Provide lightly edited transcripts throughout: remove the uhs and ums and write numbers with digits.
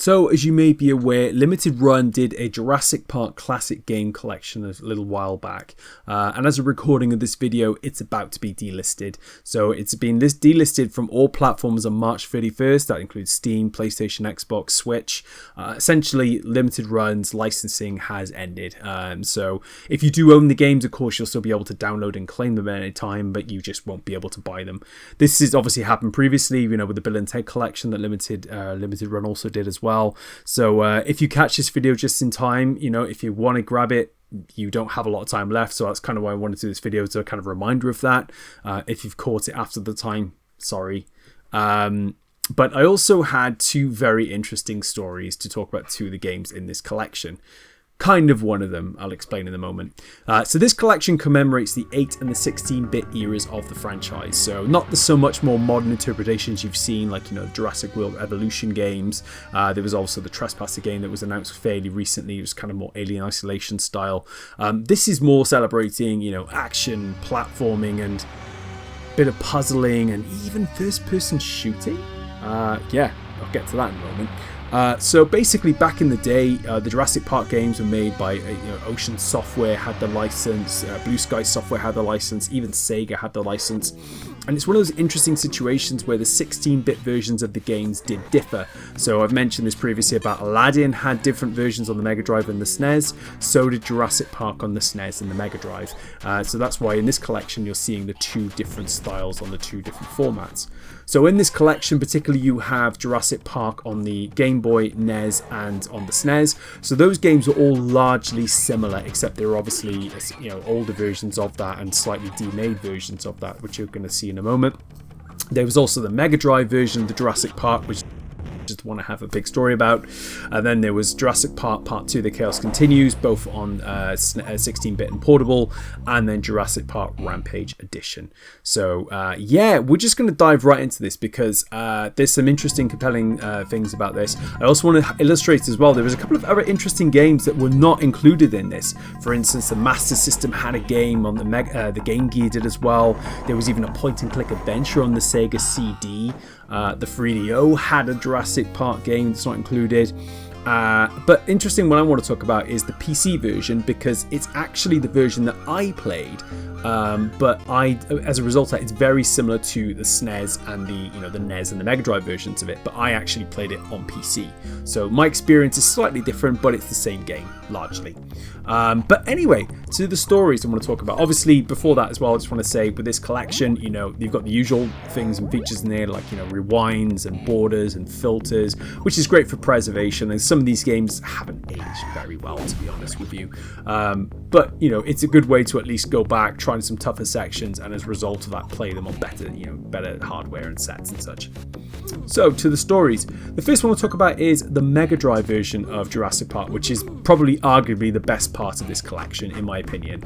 So, as you may be aware, Limited Run did a Jurassic Park Classic Game Collection a little while back. And as a recording of this video, it's about to be delisted. So, it's been delisted from all platforms on March 31st. That includes Steam, PlayStation, Xbox, Switch. Essentially, Limited Run's licensing has ended. So, if you do own the games, of course, you'll still be able to download and claim them at any time, but you just won't be able to buy them. This has obviously happened previously, with the Bill & Ted collection that Limited Run also did as well. So if you catch this video just in time, if you want to grab it, you don't have a lot of time left. So that's kind of why I wanted to do this video, to kind of reminder of that. If you've caught it after the time, sorry. But I also had two very interesting stories to talk about two of the games in this collection. Kind of one of them, I'll explain in a moment. So this collection commemorates the 8 and the 16-bit eras of the franchise. So not the so much more modern interpretations you've seen, like, Jurassic World Evolution games. There was also the Trespasser game that was announced fairly recently. It was kind of more Alien Isolation style. This is more celebrating, action, platforming, and a bit of puzzling, and even first-person shooting. Yeah, I'll get to that in a moment. So basically, back in the day, the Jurassic Park games were made by Ocean Software had the license, Blue Sky Software had the license, even SEGA had the license. And it's one of those interesting situations where the 16-bit versions of the games did differ. So I've mentioned this previously about Aladdin had different versions on the Mega Drive and the SNES. So did Jurassic Park on the SNES and the Mega Drive. So that's why in this collection you're seeing the two different styles on the two different formats. So in this collection particularly, you have Jurassic Park on the Game Boy, NES, and on the SNES. So those games are all largely similar, except they're obviously older versions of that and slightly demade versions of that, which you're going to see in a moment. There was also the Mega Drive version of the Jurassic Park, which just want to have a big story about. And then there was Jurassic Park Part 2, The Chaos Continues, both on 16-bit and portable, and then Jurassic Park Rampage Edition. So yeah, we're just going to dive right into this because there's some interesting, compelling things about this. I also want to illustrate as well, there was a couple of other interesting games that were not included in this. For instance, the Master System had a game on the Game Gear did as well. There was even a point-and-click adventure on the Sega CD. The 3DO had a Jurassic Park game that's not included. But interesting, what I want to talk about is the PC version, because it's actually the version that I played. But as a result of that, it's very similar to the SNES and the NES and the Mega Drive versions of it. But I actually played it on PC. So my experience is slightly different, but it's the same game, largely. But anyway, to the stories I want to talk about. Obviously, before that as well, I just want to say with this collection, you've got the usual things and features in there, like, rewinds and borders and filters, which is great for preservation. And some of these games haven't aged very well, to be honest with you. But, it's a good way to at least go back, try some tougher sections, and as a result of that, play them on better hardware and sets and such. So, to the stories. The first one we'll talk about is the Mega Drive version of Jurassic Park, which is probably arguably the best part of this collection, in my opinion.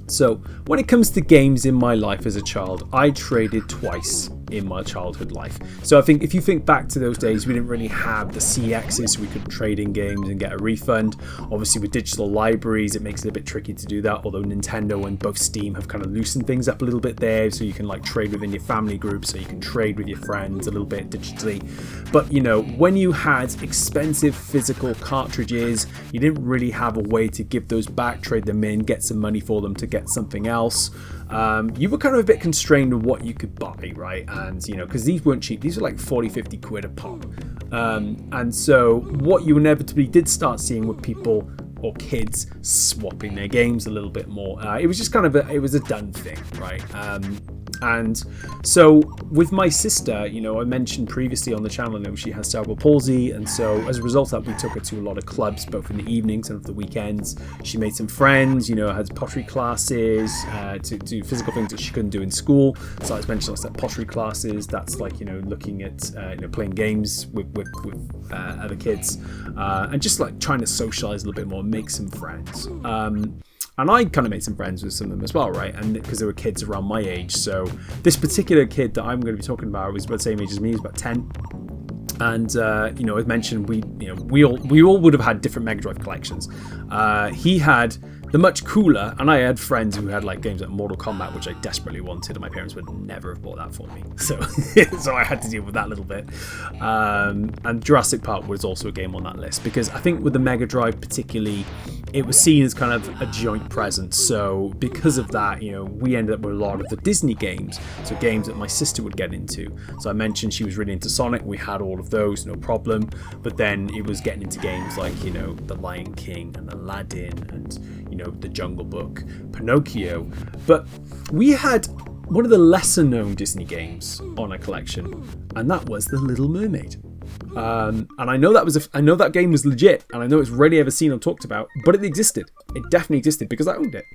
So, when it comes to games in my life as a child, I traded twice in my childhood life. So I think if you think back to those days, we didn't really have the CXs, so we could trade in games and get a refund. Obviously with digital libraries, it makes it a bit tricky to do that, although Nintendo and both Steam have kind of loosened things up a little bit there, so you can like trade within your family group, so you can trade with your friends a little bit digitally. But when you had expensive physical cartridges, you didn't really have a way to give those back, trade them in, get some money for them to get something else. You were kind of a bit constrained on what you could buy, right? And because these weren't cheap, these were like 40-50 quid a pop. And so what you inevitably did start seeing with people or kids swapping their games a little bit more. It was just kind of it was a done thing, right? And so with my sister, I mentioned previously on the channel, she has cerebral palsy, and so as a result of that, we took her to a lot of clubs, both in the evenings and the weekends. She made some friends, had pottery classes, to do physical things that she couldn't do in school. So I mentioned like pottery classes. That's like looking at playing games with other kids, and just like trying to socialize a little bit more, make some friends. And I kind of made some friends with some of them as well, right? And because there were kids around my age. So this particular kid that I'm going to be talking about was about the same age as me. He was about 10. And as mentioned, we all would have had different Mega Drive collections. He had the much cooler, and I had friends who had like games like Mortal Kombat, which I desperately wanted, and my parents would never have bought that for me. So, so I had to deal with that a little bit. And Jurassic Park was also a game on that list, because I think with the Mega Drive particularly, it was seen as kind of a joint presence. So because of that, you know, we ended up with a lot of the Disney games, so games that my sister would get into. So I mentioned she was really into Sonic. We had all of those, no problem. But then it was getting into games like, you know, The Lion King and Aladdin and, you know, The Jungle Book, Pinocchio. But we had one of the lesser known Disney games on a collection, and that was The Little Mermaid. And I know that game was legit, and I know it's rarely ever seen or talked about, but it existed. It definitely existed because I owned it.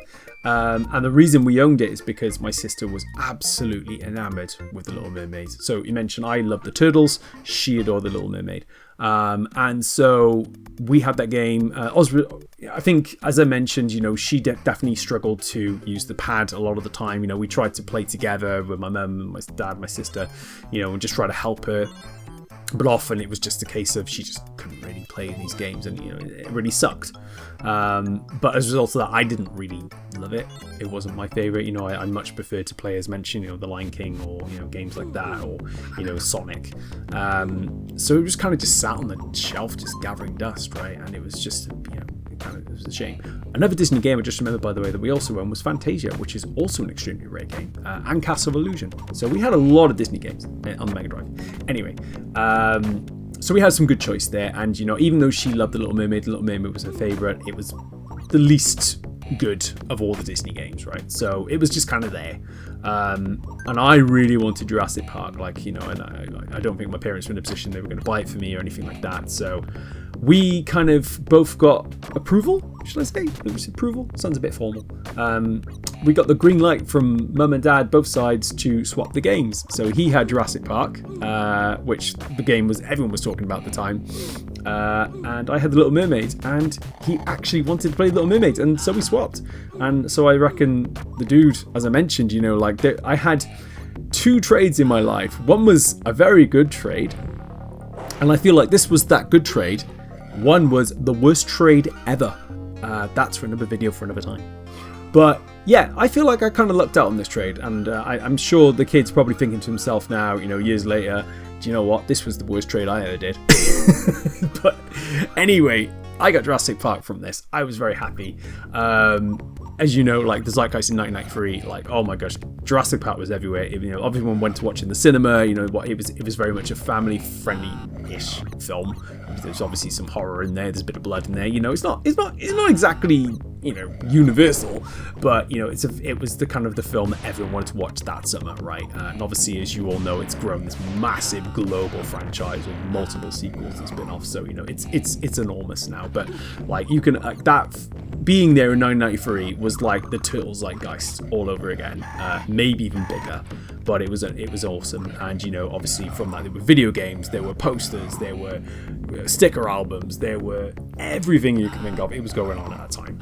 And the reason we owned it is because my sister was absolutely enamored with The Little Mermaid. So you mentioned I love the turtles, she adored The Little Mermaid. And so we had that game. I think, as I mentioned, you know, she definitely struggled to use the pad a lot of the time. You know, we tried to play together with my mum, my dad, my sister, you know, and just try to help her. But often it was just a case of she just couldn't really play in these games, and you know, it really sucked. But as a result of that, I didn't really love it. It wasn't my favorite. You know, I much preferred to play, as mentioned, you know, The Lion King, or you know, games like that, or you know, Sonic. So it was kind of just sat on the shelf, just gathering dust, right? And it was just, you know, it was a shame. Another Disney game I just remembered, by the way, that we also owned was Fantasia, which is also an extremely rare game, and Castle of Illusion. So we had a lot of Disney games on the Mega Drive. Anyway, so we had some good choice there, and you know, even though she loved The Little Mermaid was her favourite, it was the least good of all the Disney games, right? So it was just kind of there. And I really wanted Jurassic Park, like, you know, and I don't think my parents were in a position they were going to buy it for me or anything like that. So we kind of both got approval, should I say? It was approval? Sounds a bit formal. We got the green light from mum and dad, both sides, to swap the games. So he had Jurassic Park, which the game was everyone was talking about at the time. And I had The Little Mermaid, and he actually wanted to play The Little Mermaid, and so we swapped. And so I reckon the dude, as I mentioned, you know, like I had two trades in my life. One was a very good trade, and I feel like this was that good trade. One was the worst trade ever. That's for another video for another time. But yeah, I feel like I kind of lucked out on this trade, and I'm sure the kid's probably thinking to himself now, you know, years later, do you know what? This was the worst trade I ever did. But anyway, I got Jurassic Park from this. I was very happy. As you know, like the zeitgeist in 1993, like, oh my gosh, Jurassic Park was everywhere. You know, everyone went to watch in the cinema. You know, it was very much a family-friendly-ish film. There's obviously some horror in there. There's a bit of blood in there. You know, it's not exactly, you know, universal, but you know, it was the kind of the film that everyone wanted to watch that summer, right? And obviously, as you all know, it's grown this massive global franchise with multiple sequels and spin-offs. So you know, it's enormous now. But like, you can that being there in 1993 was like the Turtles zeitgeist all over again, maybe even bigger. But it was awesome. And you know, obviously from that, there were video games, there were posters, there were sticker albums, there were everything you can think of. It was going on at that time,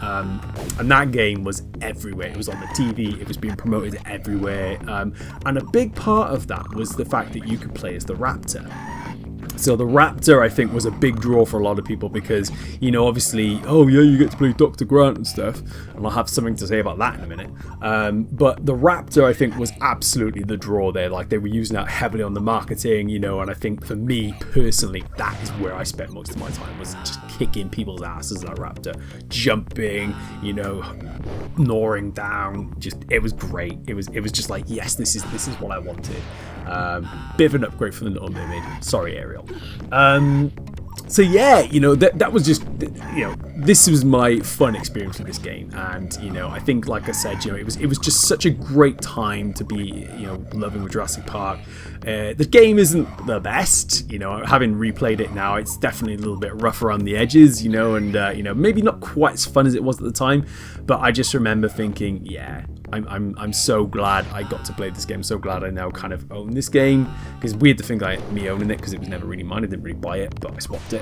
and that game was everywhere. It was on the TV, it was being promoted everywhere, and a big part of that was the fact that you could play as the Raptor. So the Raptor, I think, was a big draw for a lot of people because, you know, obviously, oh yeah, you get to play Dr. Grant and stuff, and I'll have something to say about that in a minute. But the Raptor, I think, was absolutely the draw there. Like, they were using that heavily on the marketing, you know, and I think for me personally, that is where I spent most of my time, was just kicking people's asses at that Raptor, jumping, you know, gnawing down. Just, it was great. It was just like, yes, this is what I wanted. Bit of an upgrade from the Little Mermaid. Sorry, Ariel. So yeah, you know, that was just, you know, this was my fun experience with this game, and you know, I think, like I said, you know, it was just such a great time to be, you know, loving with Jurassic Park. The game isn't the best, you know, having replayed it now, it's definitely a little bit rough around the edges, you know, and you know, maybe not quite as fun as it was at the time, but I just remember thinking, yeah, I'm so glad I got to play this game. So glad I now kind of own this game, because weird to think me owning it, because it was never really mine. I didn't really buy it, but I swapped it.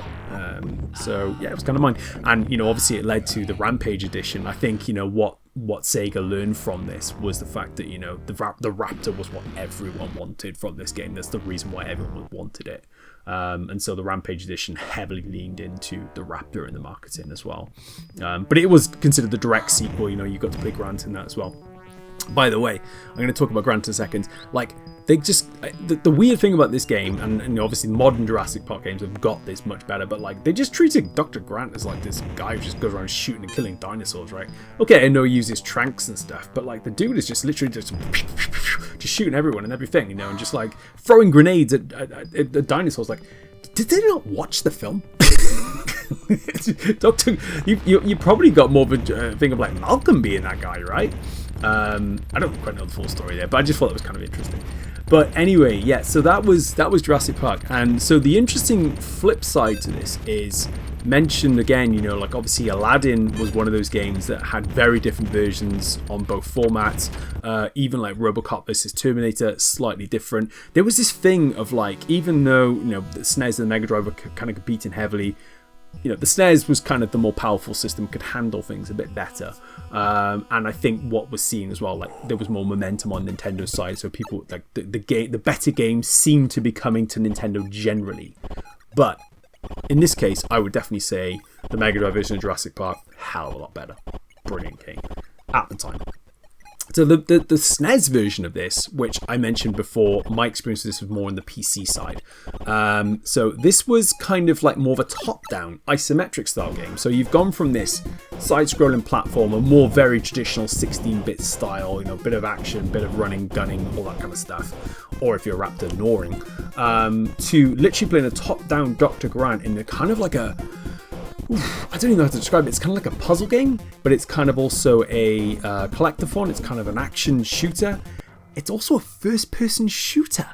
So yeah, it was kind of mine. And you know, obviously it led to the Rampage edition. I think, you know, what what Sega learned from this was the fact that, you know, the Raptor was what everyone wanted from this game. That's the reason why everyone wanted it. And so the Rampage edition heavily leaned into the Raptor in the marketing as well. But it was considered the direct sequel. You know, you got to play Grant in that as well. By the way, I'm going to talk about Grant in a second. Like, they just... The weird thing about this game, and obviously modern Jurassic Park games have got this much better, but, like, they just treated Dr. Grant as, like, this guy who just goes around shooting and killing dinosaurs, right? Okay, I know he uses tranks and stuff, but, like, the dude is just literally just shooting everyone and everything, you know, and just, like, throwing grenades at dinosaurs. Like, did they not watch the film? Doctor, you probably got more of a thing of, like, Malcolm being that guy, right? I don't quite know the full story there, but I just thought it was kind of interesting. But anyway, yeah, so that was Jurassic Park. And so the interesting flip side to this is mentioned again, you know, like obviously Aladdin was one of those games that had very different versions on both formats. Even like RoboCop versus Terminator, slightly different. There was this thing of like, even though, you know, the SNES and the Mega Drive were kind of competing heavily, you know, the SNES was kind of the more powerful system, could handle things a bit better. And I think what was seen as well, like there was more momentum on Nintendo's side, so people like the better games seemed to be coming to Nintendo generally. But in this case, I would definitely say the Mega Drive version of Jurassic Park, hell of a lot better. Brilliant game at the time. So the SNES version of this, which I mentioned before, my experience with this was more on the PC side. So this was kind of like more of a top-down, isometric style game. So you've gone from this side-scrolling platform, a more very traditional 16-bit style, you know, bit of action, bit of running, gunning, all that kind of stuff. Or if you're a Raptor, gnawing, to literally playing a top-down Dr. Grant in a kind of like a... I don't even know how to describe it. It's kind of like a puzzle game, but it's kind of also a collectathon. It's kind of an action shooter. It's also a first-person shooter,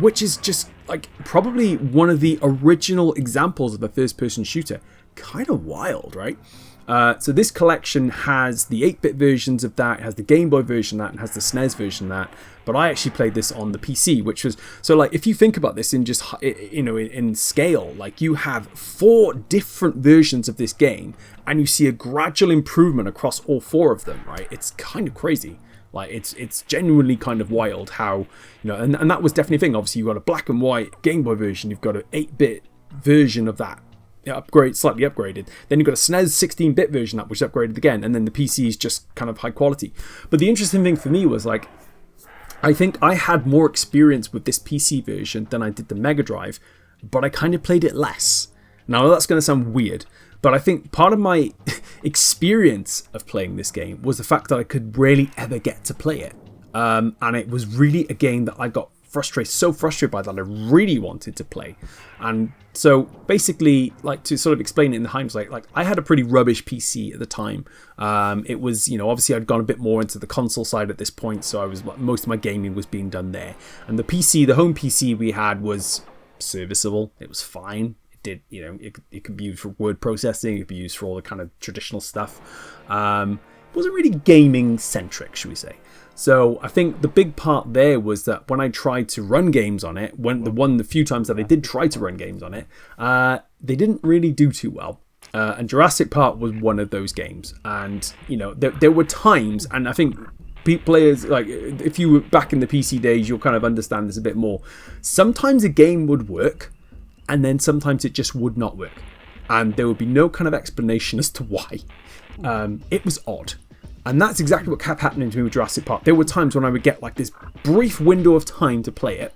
which is just like probably one of the original examples of a first-person shooter. Kind of wild, right? So this collection has the 8-bit versions of that, it has the Gameboy version of that, and has the SNES version of that. But I actually played this on the PC, which was... So, like, if you think about this in just, you know, in scale, like, you have 4 different versions of this game, and you see a gradual improvement across all 4 of them, right? It's kind of crazy. Like, it's genuinely kind of wild how, you know... And that was definitely a thing. Obviously, you've got a black and white Game Boy version, you've got an 8-bit version of that. Slightly upgraded. Then you've got a SNES 16-bit version that was upgraded again, and then the PC is just kind of high quality. But the interesting thing for me was like, I think I had more experience with this PC version than I did the Mega Drive, but I kind of played it less. Now that's going to sound weird, but I think part of my experience of playing this game was the fact that I could rarely ever get to play it. And it was really a game that I got so frustrated by that I really wanted to play. And so basically, like, to sort of explain it in the hindsight, like I had a pretty rubbish PC at the time. It was, you know, obviously I'd gone a bit more into the console side at this point, so I was, most of my gaming was being done there. And the home PC we had was serviceable. It was fine. It did, you know, it could be used for word processing, it could be used for all the kind of traditional stuff. It wasn't really gaming centric, should we say. So I think the big part there was that when I tried to run games on it, the few times that I did try to run games on it, they didn't really do too well. And Jurassic Park was one of those games. And, you know, there were times, and I think players, like, if you were back in the PC days, you'll kind of understand this a bit more. Sometimes a game would work, and then sometimes it just would not work. And there would be no kind of explanation as to why. It was odd. And that's exactly what kept happening to me with Jurassic Park. There were times when I would get like this brief window of time to play it,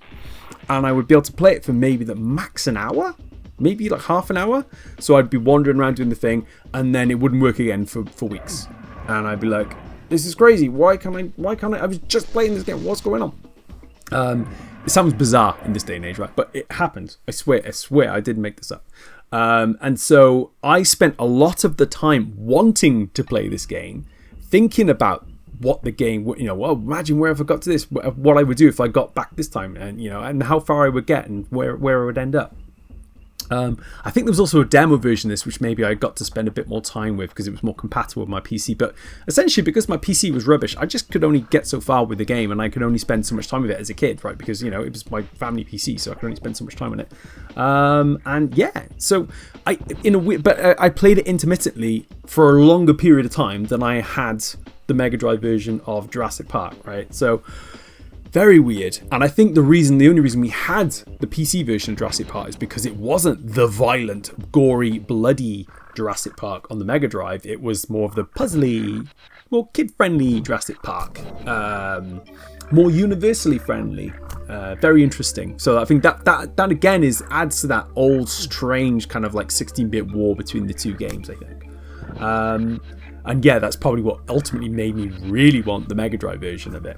and I would be able to play it for maybe the max an hour, maybe like half an hour. So I'd be wandering around doing the thing, and then it wouldn't work again for weeks. And I'd be like, this is crazy. Why can't I? I was just playing this game. What's going on? It sounds bizarre in this day and age, right? But it happened. I swear, I didn't make this up. And so I spent a lot of the time wanting to play this game, thinking about what the game, you know, well, imagine where if I got to this, what I would do if I got back this time, and, you know, and how far I would get and where I would end up. I think there was also a demo version of this, which maybe I got to spend a bit more time with because it was more compatible with my PC. But essentially, because my PC was rubbish, I just could only get so far with the game, and I could only spend so much time with it as a kid, right? Because, you know, it was my family PC, so I could only spend so much time on it. And yeah, so I played it intermittently for a longer period of time than I had the Mega Drive version of Jurassic Park, right? So very weird. And I think the only reason we had the PC version of Jurassic Park is because it wasn't the violent, gory, bloody Jurassic Park on the Mega Drive. It was more of the puzzly, more kid-friendly Jurassic Park. More universally friendly. Very interesting. So I think that again adds to that old, strange kind of like 16-bit war between the two games, I think. And yeah, that's probably what ultimately made me really want the Mega Drive version of it.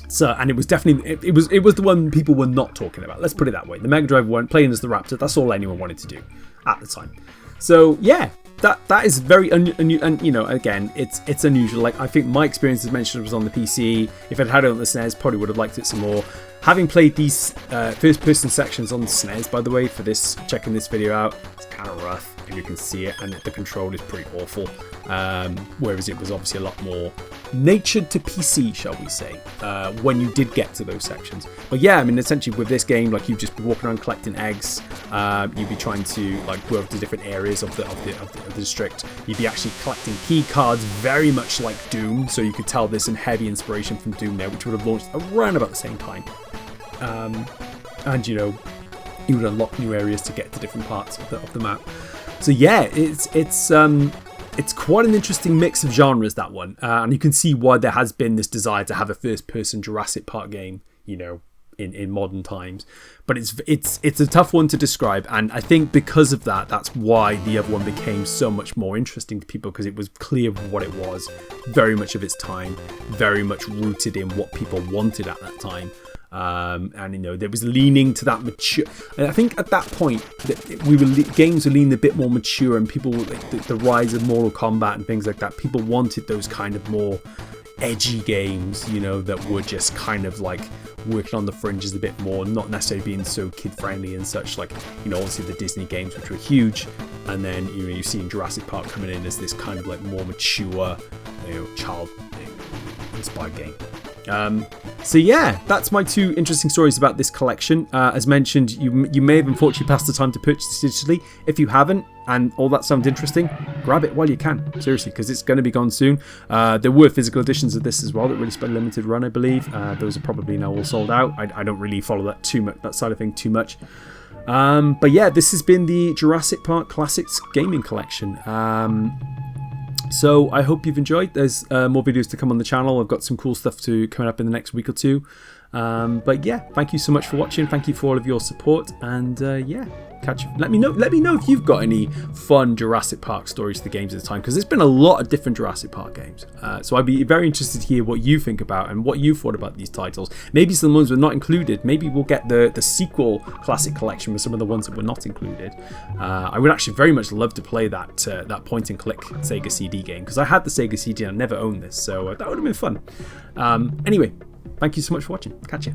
So, and it was definitely, it was the one people were not talking about. Let's put it that way. The Mega Drive one, playing as the Raptor, that's all anyone wanted to do at the time. So yeah, that is very unusual, and you know, again, it's unusual. Like, I think my experience, as mentioned, was on the PC. If I'd had it on the SNES, probably would have liked it some more. Having played these first-person sections on the SNES, by the way, for this, checking this video out, it's kind of rough, if you can see it, and the control is pretty awful. Whereas it was obviously a lot more natured to PC, shall we say, when you did get to those sections. But yeah, I mean, essentially with this game, like, you'd just be walking around collecting eggs. You'd be trying to like go to different areas of the district. You'd be actually collecting key cards, very much like Doom. So you could tell there's some heavy inspiration from Doom there, which would have launched around about the same time. And you know, you would unlock new areas to get to different parts of the map. So yeah, it's quite an interesting mix of genres, that one, and you can see why there has been this desire to have a first-person Jurassic Park game, you know, in modern times. But it's a tough one to describe, and I think because of that, that's why the other one became so much more interesting to people, because it was clear what it was, very much of its time, very much rooted in what people wanted at that time. And you know, there was leaning to that mature. And I think at that point, games were leaning a bit more mature, and people, like the rise of Mortal Kombat and things like that, people wanted those kind of more edgy games, you know, that were just kind of like working on the fringes a bit more, not necessarily being so kid friendly and such. Like, you know, obviously the Disney games, which were huge, and then, you know, you've seen Jurassic Park coming in as this kind of like more mature, you know, child inspired game. So yeah, that's my two interesting stories about this collection. As mentioned, you may have unfortunately passed the time to purchase this digitally. If you haven't, and all that sounds interesting, grab it while you can, seriously, because it's going to be gone soon. There were physical editions of this as well that released by limited run, I believe. Those are probably now all sold out. I don't really follow that side of thing too much. But yeah, this has been the Jurassic Park Classics Gaming Collection. So I hope you've enjoyed. There's more videos to come on the channel. I've got some cool stuff coming up in the next week or two. But yeah, thank you so much for watching. Thank you for all of your support. And yeah, catch you. Let me know if you've got any fun Jurassic Park stories to the games at the time, because there's been a lot of different Jurassic Park games. So I'd be very interested to hear what you think about and what you thought about these titles. Maybe some ones were not included. Maybe we'll get the sequel classic collection with some of the ones that were not included. I would actually very much love to play that point and click Sega CD game, because I had the Sega CD and I never owned this, so that would have been fun. Anyway, thank you so much for watching. Catch you.